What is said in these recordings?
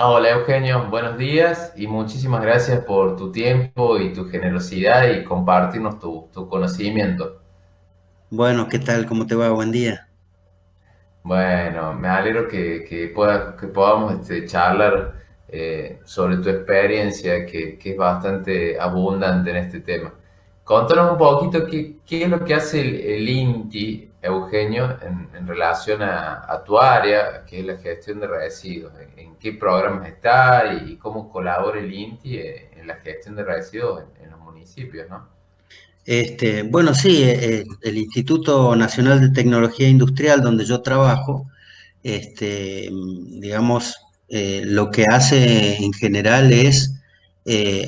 Hola Eugenio, buenos días y muchísimas gracias por tu tiempo y tu generosidad y compartirnos tu conocimiento. Bueno, ¿qué tal? ¿Cómo te va? Buen día. Bueno, me alegro que podamos charlar sobre tu experiencia, que es bastante abundante en este tema. Contanos un poquito qué es lo que hace el INTI, Eugenio, en relación a tu área, que es la gestión de residuos. En qué programas está y cómo colabora el INTI en la gestión de residuos en los municipios, ¿no? Bueno, sí, el Instituto Nacional de Tecnología Industrial, donde yo trabajo, digamos, lo que hace en general es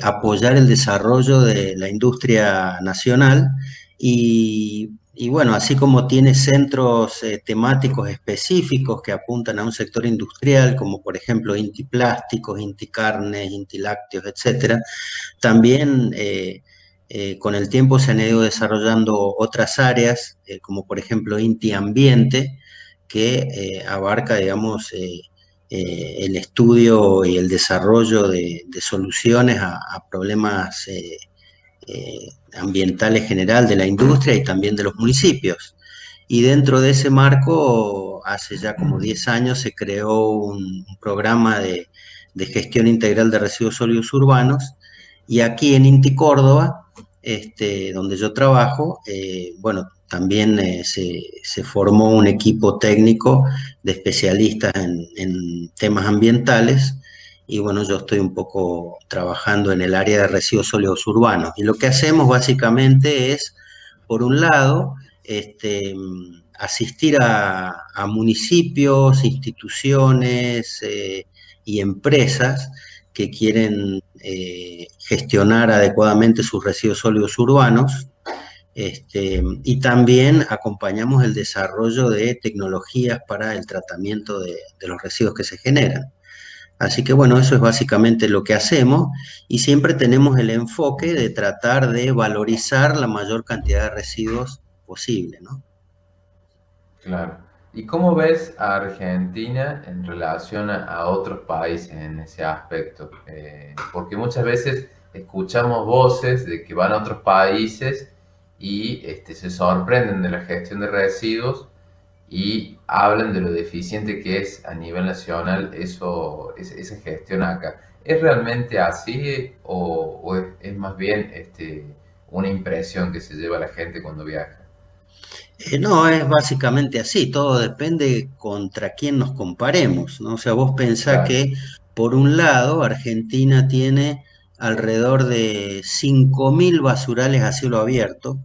apoyar el desarrollo de la industria nacional y bueno, así como tiene centros temáticos específicos que apuntan a un sector industrial, como por ejemplo Inti Plásticos, Inti Carnes, Inti Lácteos, etcétera. También con el tiempo se han ido desarrollando otras áreas, como por ejemplo Inti Ambiente, que abarca, digamos, el estudio y el desarrollo de soluciones a problemas ambientales general de la industria y también de los municipios. Y dentro de ese marco, hace ya como 10 años se creó un programa de gestión integral de residuos sólidos urbanos. Y aquí en Inti Córdoba, donde yo trabajo, bueno, también se formó un equipo técnico de especialistas en temas ambientales. Y bueno, yo estoy un poco trabajando en el área de residuos sólidos urbanos. Y lo que hacemos básicamente es, por un lado, asistir a municipios, instituciones y empresas que quieren gestionar adecuadamente sus residuos sólidos urbanos. Y también acompañamos el desarrollo de tecnologías para el tratamiento de los residuos que se generan. Así que bueno, eso es básicamente lo que hacemos y siempre tenemos el enfoque de tratar de valorizar la mayor cantidad de residuos posible, ¿no? Claro. ¿Y cómo ves a Argentina en relación a otros países en ese aspecto? Porque muchas veces escuchamos voces de que van a otros países y se sorprenden de la gestión de residuos y hablan de lo deficiente que es a nivel nacional esa gestión acá. ¿Es realmente así o es más bien una impresión que se lleva la gente cuando viaja? No, es básicamente así, todo depende contra quién nos comparemos, ¿no? O sea, vos pensás Claro. que, por un lado, Argentina tiene alrededor de 5.000 basurales a cielo abierto,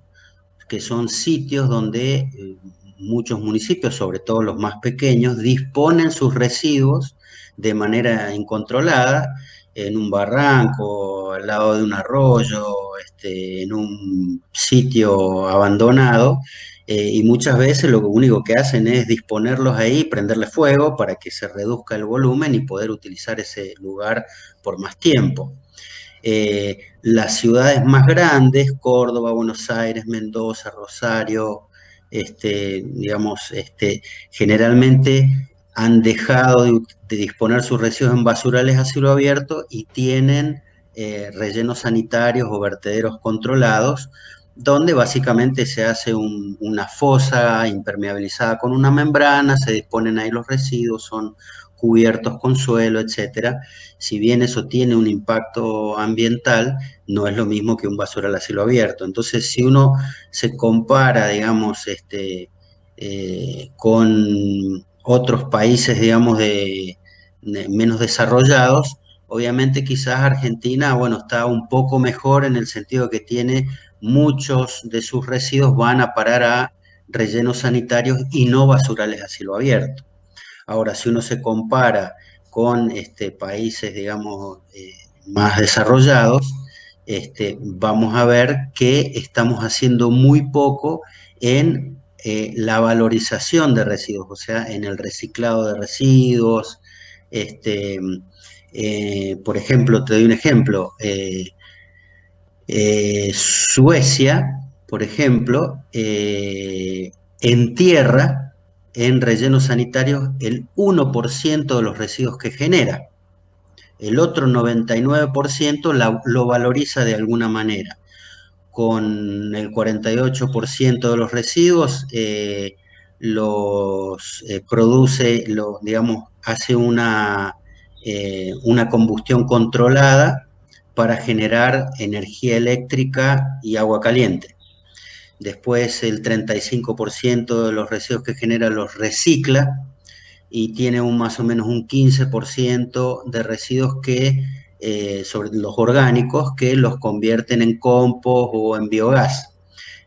que son sitios donde muchos municipios, sobre todo los más pequeños, disponen sus residuos de manera incontrolada en un barranco, al lado de un arroyo, en un sitio abandonado. Y muchas veces lo único que hacen es disponerlos ahí, prenderle fuego para que se reduzca el volumen y poder utilizar ese lugar por más tiempo. Las ciudades más grandes, Córdoba, Buenos Aires, Mendoza, Rosario, digamos, generalmente han dejado de disponer sus residuos en basurales a cielo abierto y tienen rellenos sanitarios o vertederos controlados, donde básicamente se hace una fosa impermeabilizada con una membrana, se disponen ahí los residuos, son cubiertos con suelo, etcétera. Si bien eso tiene un impacto ambiental, no es lo mismo que un basural a cielo abierto. Entonces, si uno se compara, digamos, con otros países, digamos, menos desarrollados, obviamente quizás Argentina, bueno, está un poco mejor en el sentido que tiene muchos de sus residuos van a parar a rellenos sanitarios y no basurales a cielo abierto. Ahora, si uno se compara con países, digamos, más desarrollados, vamos a ver que estamos haciendo muy poco en la valorización de residuos, o sea, en el reciclado de residuos. Este, por ejemplo, te doy un ejemplo. Suecia, por ejemplo, entierra en rellenos sanitarios el 1% de los residuos que genera. El otro 99% lo valoriza de alguna manera. Con el 48% de los residuos los produce, digamos, hace una combustión controlada para generar energía eléctrica y agua caliente. Después el 35% de los residuos que genera los recicla y tiene más o menos un 15% de residuos sobre los orgánicos, que los convierten en compost o en biogás.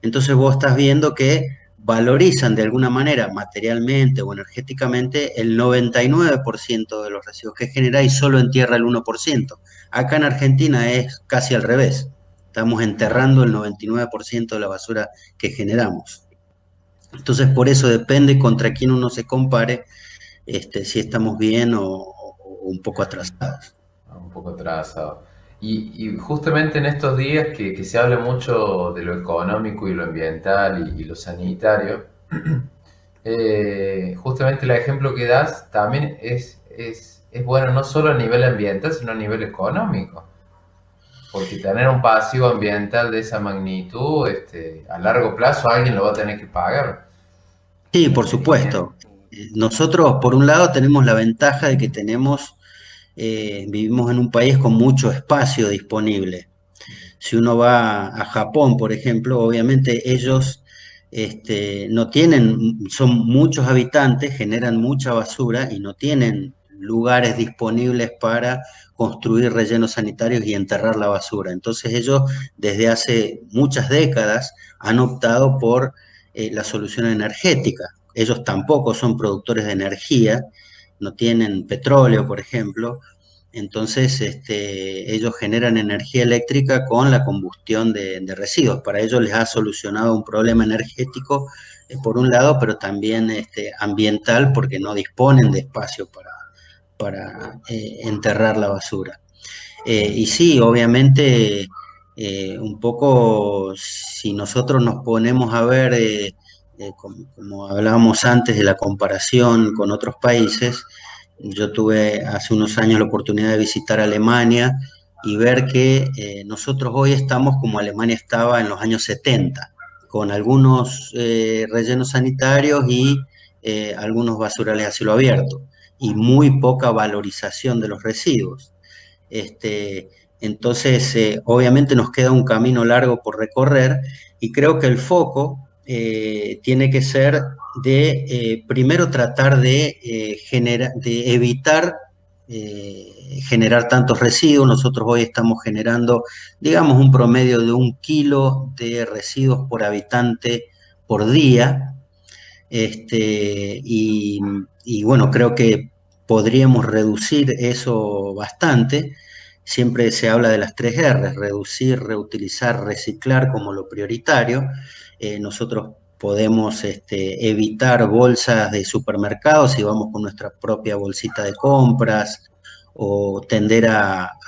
Entonces vos estás viendo que valorizan de alguna manera, materialmente o energéticamente, el 99% de los residuos que genera y solo entierra el 1%. Acá en Argentina es casi al revés. Estamos Claro. enterrando el 99% de la basura que generamos. Entonces, por eso depende contra quién uno se compare, si estamos bien o un poco atrasados. Un poco atrasado. Y justamente en estos días que se habla mucho de lo económico y lo ambiental y lo sanitario, justamente el ejemplo que das también es bueno no solo a nivel ambiental, sino a nivel económico. Porque tener un pasivo ambiental de esa magnitud, a largo plazo alguien lo va a tener que pagar. Sí, por Eh, supuesto. Nosotros, por un lado, tenemos la ventaja de que vivimos en un país con mucho espacio disponible. Si uno va a Japón, por ejemplo, obviamente ellos no tienen, son muchos habitantes, generan mucha basura y no tienen lugares disponibles para construir rellenos sanitarios y enterrar la basura. Entonces ellos desde hace muchas décadas han optado por la solución energética. Ellos tampoco son productores de energía, no tienen petróleo, por ejemplo, entonces, ellos generan energía eléctrica con la combustión de residuos. Para ellos les ha solucionado un problema energético, por un lado, pero también ambiental, porque no disponen de espacio para enterrar la basura. Y sí, obviamente, un poco, si nosotros nos ponemos a ver, como hablábamos antes de la comparación con otros países, yo tuve hace unos años la oportunidad de visitar Alemania y ver que nosotros hoy estamos como Alemania estaba en los años 70, con algunos rellenos sanitarios y algunos basurales a cielo abierto, y muy poca valorización de los residuos. Este, entonces, obviamente nos queda un camino largo por recorrer y creo que el foco tiene que ser de primero tratar de evitar generar tantos residuos. Nosotros hoy estamos generando, digamos, un promedio de 1 kilo de residuos por habitante por día. Y bueno, creo que podríamos reducir eso bastante. Siempre se habla de las 3 R: reducir, reutilizar, reciclar como lo prioritario. Nosotros podemos evitar bolsas de supermercados si vamos con nuestra propia bolsita de compras, o tender a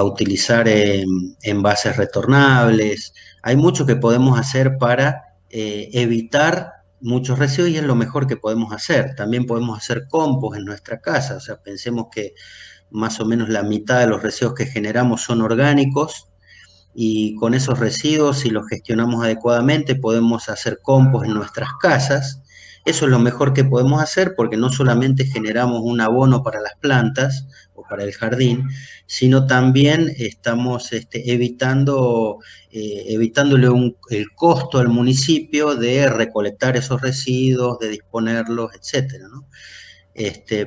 utilizar envases retornables. Hay mucho que podemos hacer para evitar muchos residuos, y es lo mejor que podemos hacer. También podemos hacer compost en nuestra casa. O sea, pensemos que más o menos la mitad de los residuos que generamos son orgánicos, y con esos residuos, si los gestionamos adecuadamente, podemos hacer compost en nuestras casas. Eso es lo mejor que podemos hacer, porque no solamente generamos un abono para las plantas o para el jardín, sino también estamos evitándole el costo al municipio de recolectar esos residuos, de disponerlos, etcétera, ¿no?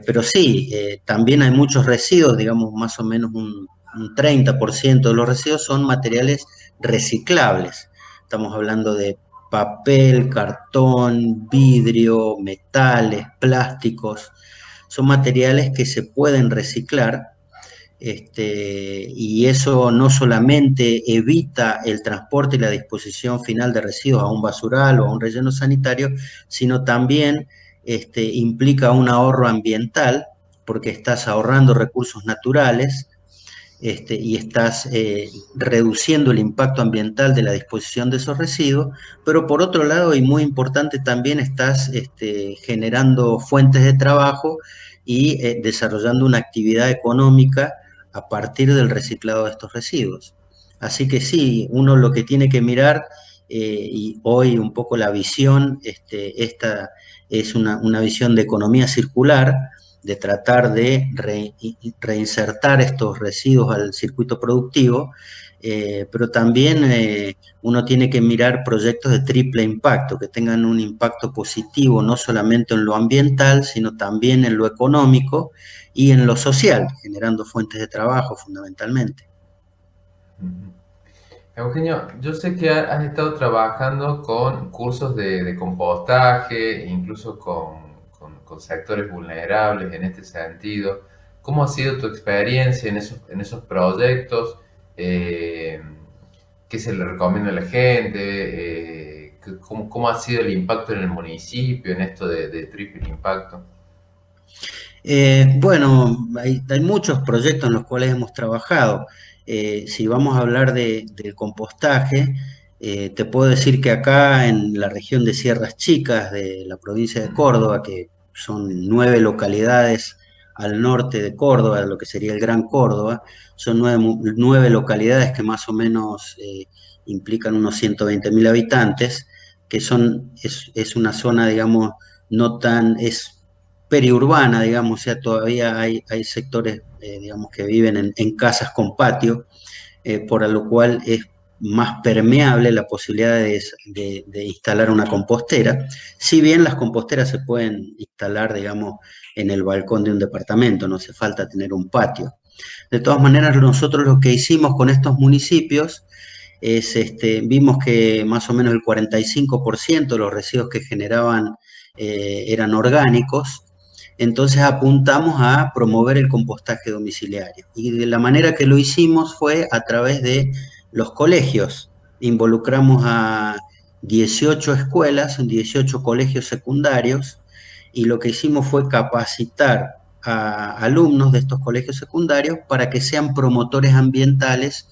Pero sí, también hay muchos residuos, digamos, más o menos un 30% de los residuos son materiales reciclables. Estamos hablando de papel, cartón, vidrio, metales, plásticos. Son materiales que se pueden reciclar, y eso no solamente evita el transporte y la disposición final de residuos a un basural o a un relleno sanitario, sino también implica un ahorro ambiental, porque estás ahorrando recursos naturales, y estás reduciendo el impacto ambiental de la disposición de esos residuos, pero por otro lado, y muy importante también, estás generando fuentes de trabajo y desarrollando una actividad económica a partir del reciclado de estos residuos. Así que sí, uno lo que tiene que mirar, y hoy un poco la visión, esta es una visión de economía circular, de tratar de reinsertar estos residuos al circuito productivo, pero también uno tiene que mirar proyectos de triple impacto, que tengan un impacto positivo no solamente en lo ambiental, sino también en lo económico y en lo social, generando fuentes de trabajo fundamentalmente. Eugenio, yo sé que has estado trabajando con cursos de compostaje, incluso con sectores vulnerables en este sentido. ¿Cómo ha sido tu experiencia en esos proyectos? Eh, ¿Qué se le recomienda a la gente? ¿Cómo ha sido el impacto en el municipio en esto de triple impacto? Bueno, hay muchos proyectos en los cuales hemos trabajado. Si vamos a hablar del compostaje, te puedo decir que acá en la región de Sierras Chicas de la provincia de Córdoba, que son 9 localidades al norte de Córdoba, lo que sería el Gran Córdoba, son nueve localidades que más o menos implican unos 120.000 habitantes, que es una zona, digamos, no tan, es periurbana, digamos, o sea, todavía hay sectores, digamos, que viven en casas con patio, por lo cual es más permeable la posibilidad de instalar una compostera, si bien las composteras se pueden instalar, digamos, en el balcón de un departamento, no hace falta tener un patio. De todas maneras, nosotros lo que hicimos con estos municipios es, vimos que más o menos el 45% de los residuos que generaban eran orgánicos, entonces apuntamos a promover el compostaje domiciliario. Y de la manera que lo hicimos fue a través de los colegios. Involucramos a 18 escuelas, 18 colegios secundarios, y lo que hicimos fue capacitar a alumnos de estos colegios secundarios para que sean promotores ambientales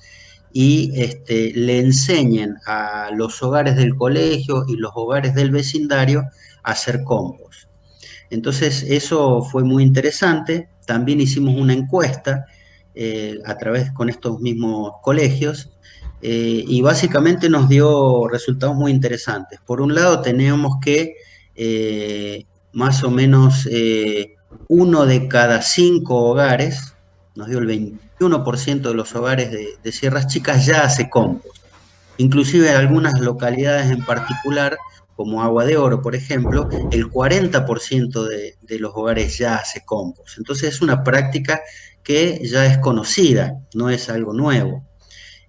y le enseñen a los hogares del colegio y los hogares del vecindario a hacer compost. Entonces, eso fue muy interesante. También hicimos una encuesta a través con estos mismos colegios, y básicamente nos dio resultados muy interesantes. Por un lado, teníamos que más o menos uno de cada 5 hogares, nos dio el 21% de los hogares de Sierras Chicas ya hace compost. Inclusive en algunas localidades en particular, como Agua de Oro, por ejemplo, el 40% de los hogares ya hace compost. Entonces es una práctica que ya es conocida, no es algo nuevo.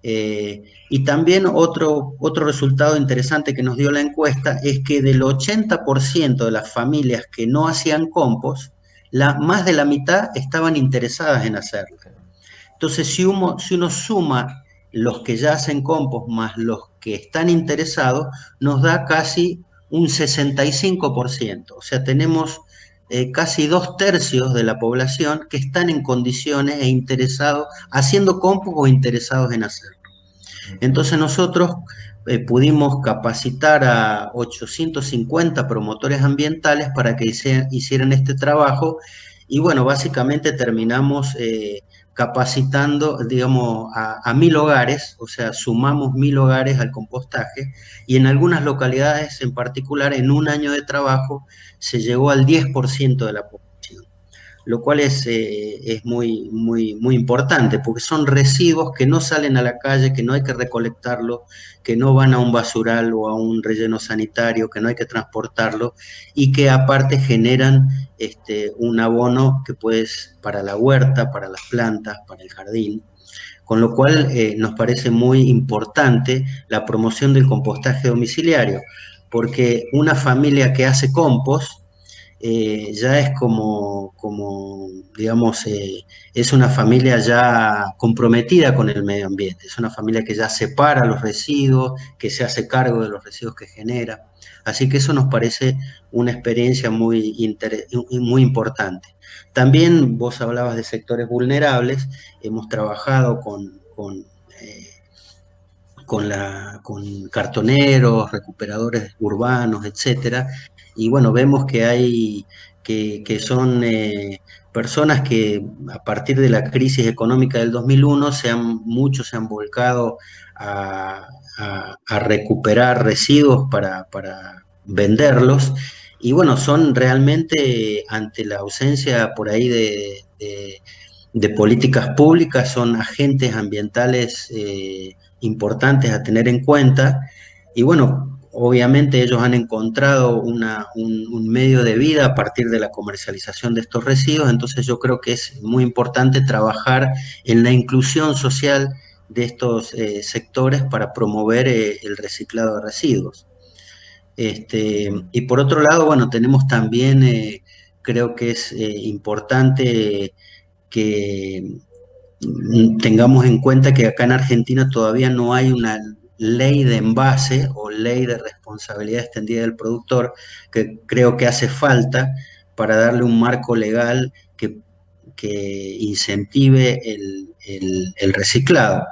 Y también otro resultado interesante que nos dio la encuesta es que del 80% de las familias que no hacían compost, más de la mitad estaban interesadas en hacerlo. Entonces, si uno suma los que ya hacen compost más los que están interesados, nos da casi un 65%. O sea, tenemos casi 2/3 de la población que están en condiciones e interesados, haciendo compost o interesados en hacerlo. Entonces nosotros pudimos capacitar a 850 promotores ambientales para que hicieran este trabajo, y bueno, básicamente terminamos capacitando, digamos, a 1.000 hogares, o sea, sumamos 1.000 hogares al compostaje, y en algunas localidades en particular, en un año de trabajo, se llegó al 10% de la población, lo cual es muy, muy, muy importante, porque son residuos que no salen a la calle, que no hay que recolectarlos, que no van a un basural o a un relleno sanitario, que no hay que transportarlo, y que aparte generan un abono que puedes para la huerta, para las plantas, para el jardín. Con lo cual nos parece muy importante la promoción del compostaje domiciliario, porque una familia que hace compost ya es digamos, es una familia ya comprometida con el medio ambiente, es una familia que ya separa los residuos, que se hace cargo de los residuos que genera. Así que eso nos parece una experiencia muy importante. También vos hablabas de sectores vulnerables, hemos trabajado con cartoneros, recuperadores urbanos, etcétera, y bueno, vemos que son personas que a partir de la crisis económica del 2001 muchos se han volcado a, a recuperar residuos para venderlos, y bueno, son realmente ante la ausencia por ahí de políticas públicas, son agentes ambientales importantes a tener en cuenta. Y bueno, obviamente ellos han encontrado un medio de vida a partir de la comercialización de estos residuos, entonces yo creo que es muy importante trabajar en la inclusión social de estos sectores para promover el reciclado de residuos. Y por otro lado, bueno, tenemos también, creo que es importante que tengamos en cuenta que acá en Argentina todavía no hay una ley de envase o ley de responsabilidad extendida del productor, que creo que hace falta para darle un marco legal que incentive el reciclado.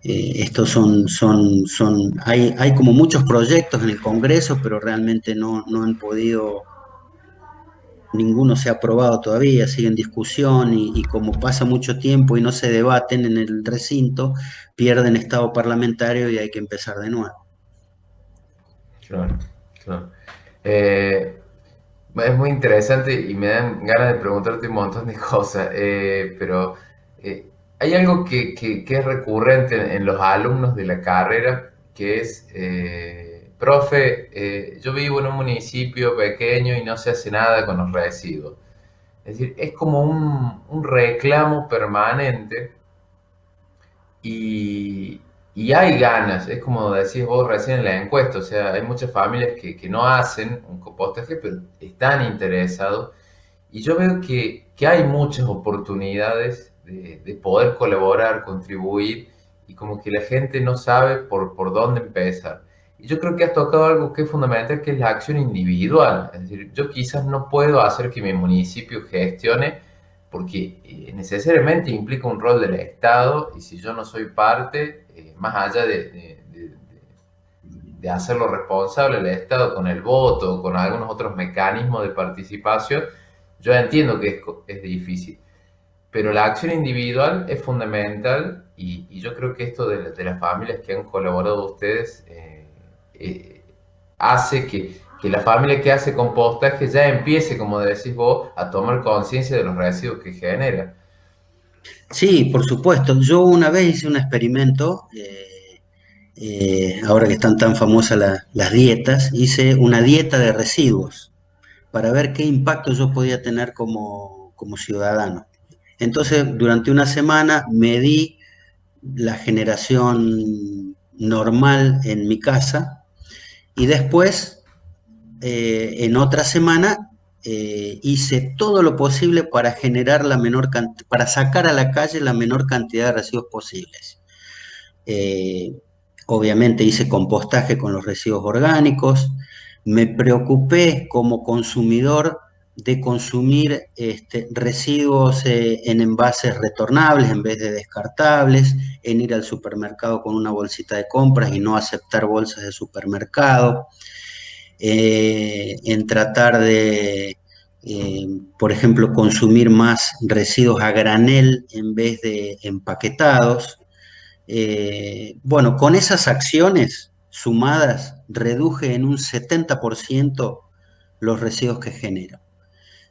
Estos hay como muchos proyectos en el Congreso, pero realmente no han podido, ninguno se ha aprobado todavía, sigue en discusión y como pasa mucho tiempo y no se debaten en el recinto, pierden estado parlamentario y hay que empezar de nuevo. Claro, claro. Eh, es muy interesante y me dan ganas de preguntarte un montón de cosas, pero hay algo que es recurrente en los alumnos de la carrera, que es, profe, yo vivo en un municipio pequeño y no se hace nada con los residuos. Es decir, es como un reclamo permanente y, y hay ganas, es como decís vos recién en la encuesta, o sea, hay muchas familias que no hacen un compostaje, pero están interesados. Y yo veo que hay muchas oportunidades de poder colaborar, contribuir, y como que la gente no sabe por dónde empezar. Y yo creo que has tocado algo que es fundamental, que es la acción individual. Es decir, yo quizás no puedo hacer que mi municipio gestione, porque necesariamente implica un rol del Estado, y si yo no soy parte, más allá de hacerlo responsable el Estado con el voto, con algunos otros mecanismos de participación, yo entiendo que es difícil, pero la acción individual es fundamental, y yo creo que esto de las familias que han colaborado ustedes hace que la familia que hace compostaje ya empiece, como decís vos, a tomar conciencia de los residuos que genera. Sí, por supuesto. Yo una vez hice un experimento, ahora que están tan famosas las dietas, hice una dieta de residuos para ver qué impacto yo podía tener como ciudadano. Entonces, durante una semana medí la generación normal en mi casa y después, en otra semana, hice todo lo posible para generar para sacar a la calle la menor cantidad de residuos posibles. Eh, Obviamente hice compostaje con los residuos orgánicos, me preocupé como consumidor de consumir residuos en envases retornables en vez de descartables, en ir al supermercado con una bolsita de compras y no aceptar bolsas de supermercado, en tratar eh, por ejemplo, consumir más residuos a granel en vez de empaquetados. Bueno, con esas acciones sumadas, reduje en un 70% los residuos que genera.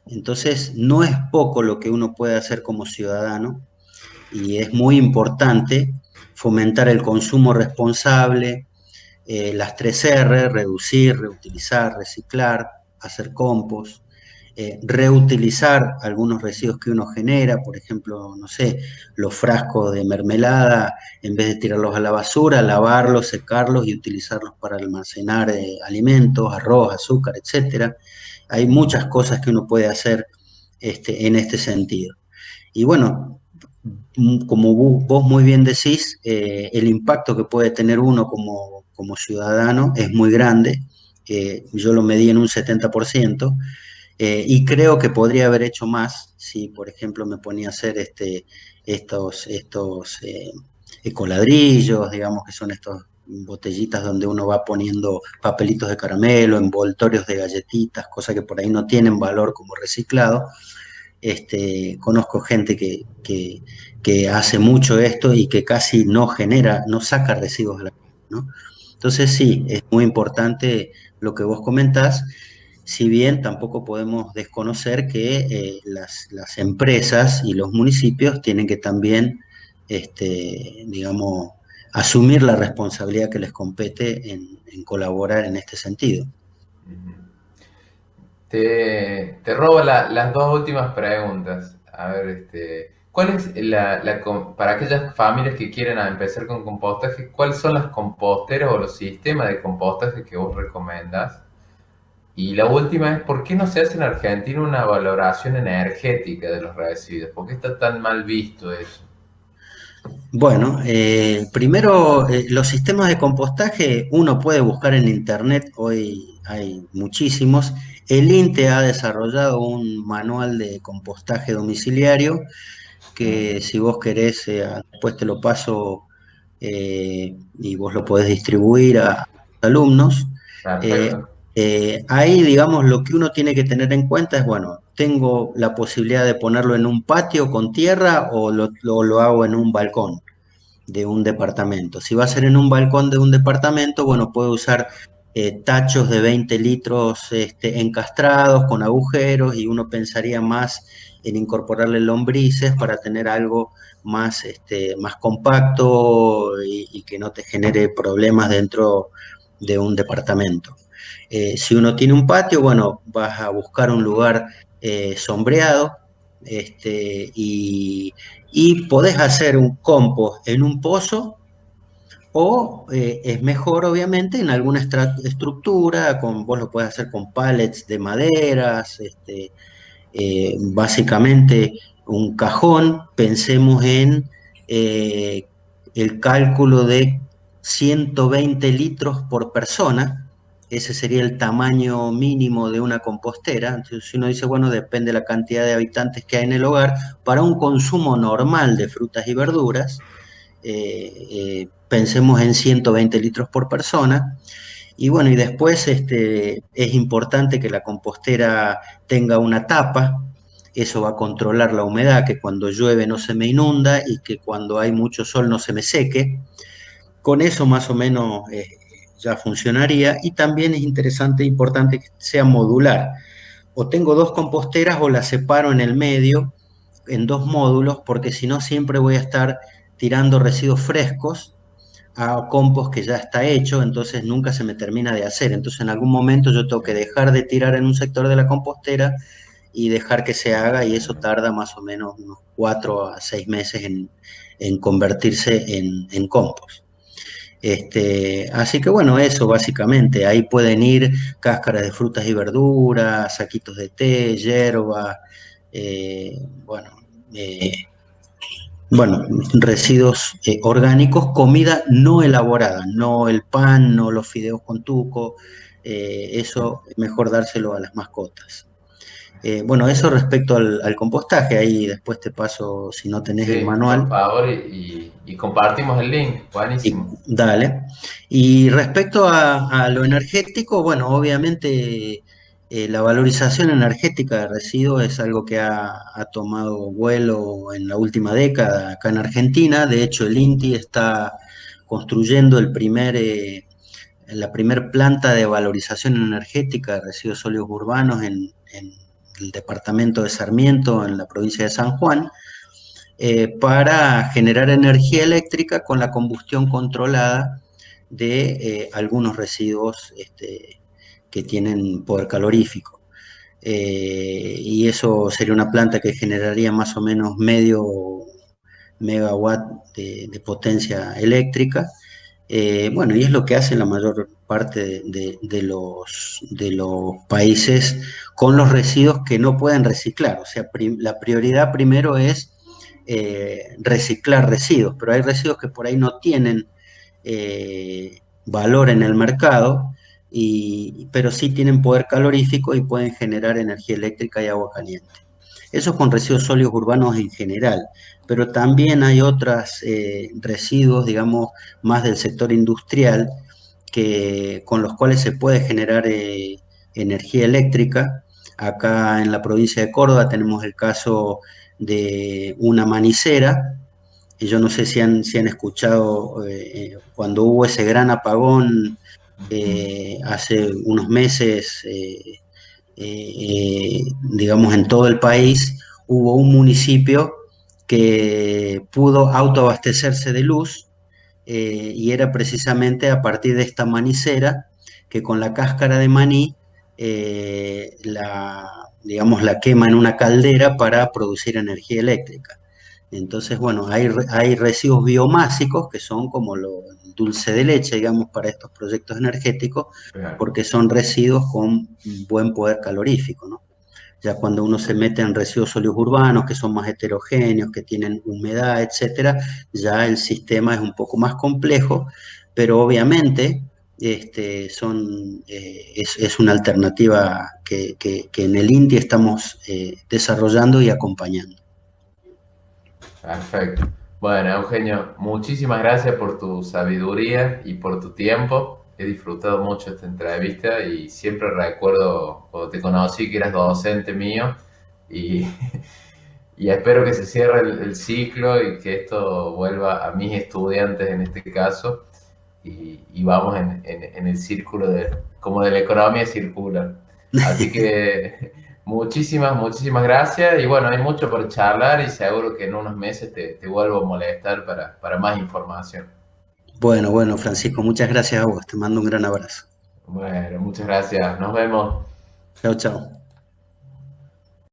Entonces, no es poco lo que uno puede hacer como ciudadano y es muy importante fomentar el consumo responsable, las 3R: reducir, reutilizar, reciclar, hacer compost, reutilizar algunos residuos que uno genera, por ejemplo, no sé, los frascos de mermelada, en vez de tirarlos a la basura, lavarlos, secarlos y utilizarlos para almacenar alimentos, arroz, azúcar, etcétera. hay muchas cosas que uno puede hacer en este sentido. Y bueno, como vos muy bien decís, el impacto que puede tener uno como ciudadano es muy grande. Yo lo medí en un 70%. Y creo que podría haber hecho más si, por ejemplo, me ponía a hacer estos ecoladrillos, digamos que son estos botellitas donde uno va poniendo papelitos de caramelo, envoltorios de galletitas, cosas que por ahí no tienen valor como reciclado. Conozco gente que hace mucho esto y que casi no genera, no saca residuos a la calle, ¿no? Entonces sí, es muy importante lo que vos comentás, si bien tampoco podemos desconocer que las empresas y los municipios tienen que también, digamos, asumir la responsabilidad que les compete en colaborar en este sentido. Ujú. Te robo las dos últimas preguntas. A ver, ¿cuál es para aquellas familias que quieren empezar con compostaje, cuáles son las composteras o los sistemas de compostaje que vos recomendás? Y la última es, ¿por qué no se hace en Argentina una valoración energética de los residuos? ¿Por qué está tan mal visto eso? Bueno, primero, los sistemas de compostaje uno puede buscar en internet, hoy hay muchísimos. El INTE ha desarrollado un manual de compostaje domiciliario Mm, que si vos querés, después te lo paso y vos lo podés distribuir a alumnos. Eh, perfecto. Ahí, digamos, lo que uno tiene que tener en cuenta es, bueno, tengo la posibilidad de ponerlo en un patio con tierra o lo hago en un balcón de un departamento. Si va a ser en un balcón de un departamento, bueno, puede usar tachos de 20 litros encastrados con agujeros y uno pensaría más en incorporarle lombrices para tener algo más, más compacto y que no te genere problemas dentro de un departamento. Si uno tiene un patio, bueno, vas a buscar un lugar sombreado, y podés hacer un compost en un pozo o es mejor obviamente en alguna estructura, vos lo puedes hacer con pallets de maderas, básicamente un cajón, pensemos en eh, el cálculo de 120 litros por persona. Ese sería el tamaño mínimo de una compostera. Entonces, si uno dice, bueno, depende de la cantidad de habitantes que hay en el hogar, para un consumo normal de frutas y verduras, pensemos en 120 litros por persona. Y bueno, y después es importante que la compostera tenga una tapa, eso va a controlar la humedad, que cuando llueve no se me inunda y que cuando hay mucho sol no se me seque. Con eso más o menos ya funcionaría. Y también es interesante e importante que sea modular. O tengo dos composteras o las separo en el medio en dos módulos, porque si no siempre voy a estar tirando residuos frescos a compost que ya está hecho, entonces nunca se me termina de hacer. Entonces en algún momento yo tengo Sí, que dejar de tirar en un sector de la compostera y dejar que se haga y eso entiendo. tarda más o menos unos 4 a 6 meses en convertirse en compost. Así que bueno, eso básicamente. Ahí pueden ir cáscaras de frutas y verduras, saquitos de té, hierba, eh, bueno, eh, bueno, residuos orgánicos, comida no elaborada, no el pan, no los fideos con tuco, eso es mejor dárselo a las mascotas. Bueno, eso respecto al compostaje, ahí después te paso, si no tenés el Sí, por manual, favor, y compartimos el link. y Buenísimo. dale. Y respecto a lo energético, bueno, obviamente la valorización energética de residuos es algo que ha tomado vuelo en la última década acá en Argentina. De hecho, el INTI está construyendo la primer planta de valorización energética de residuos sólidos urbanos en el departamento de Sarmiento, en la provincia de San Juan, para generar energía eléctrica con la combustión controlada de algunos residuos que tienen poder calorífico. Y eso sería una planta que generaría más o menos medio megawatt de potencia eléctrica. Bueno, y es lo que hacen la mayor parte de los países con los residuos que no pueden reciclar. O sea, la prioridad primero es reciclar residuos, pero hay residuos que por ahí no tienen valor en el mercado, pero sí tienen poder calorífico y pueden generar energía eléctrica y agua caliente. Eso con residuos sólidos urbanos en general, pero también hay otros residuos, digamos, más del sector industrial, con los cuales se puede generar energía eléctrica. Acá en la provincia de Córdoba tenemos el caso de una manicera, y yo no sé si han escuchado cuando hubo ese gran apagón Ujú. hace unos meses, digamos, en todo el país, hubo un municipio que pudo autoabastecerse de luz, y era precisamente a partir de esta manicera que con la cáscara de maní digamos, la quema en una caldera para producir energía eléctrica. Entonces, bueno, hay residuos biomásicos que son como lo dulce de leche, digamos, para estos proyectos energéticos, Claro. porque son residuos con buen poder calorífico, ¿no? Ya cuando uno se mete en residuos sólidos urbanos, que son más heterogéneos, que tienen humedad, etcétera, ya el sistema es un poco más complejo, pero obviamente es una alternativa que en el INTI estamos desarrollando y acompañando. Perfecto. Bueno, Eugenio, muchísimas gracias por tu sabiduría y por tu tiempo. He disfrutado mucho esta entrevista y siempre recuerdo cuando te conocí que eras docente mío y, y espero que se cierre el ciclo y que esto vuelva a mis estudiantes en este caso y vamos en el círculo como de la economía circular. Así que muchísimas gracias y bueno, hay mucho por charlar y seguro que en unos meses te vuelvo a molestar para más información. Bueno, bueno, Francisco, muchas gracias a vos. Te mando un gran abrazo. Bueno, muchas gracias. Nos vemos. Chao, chao.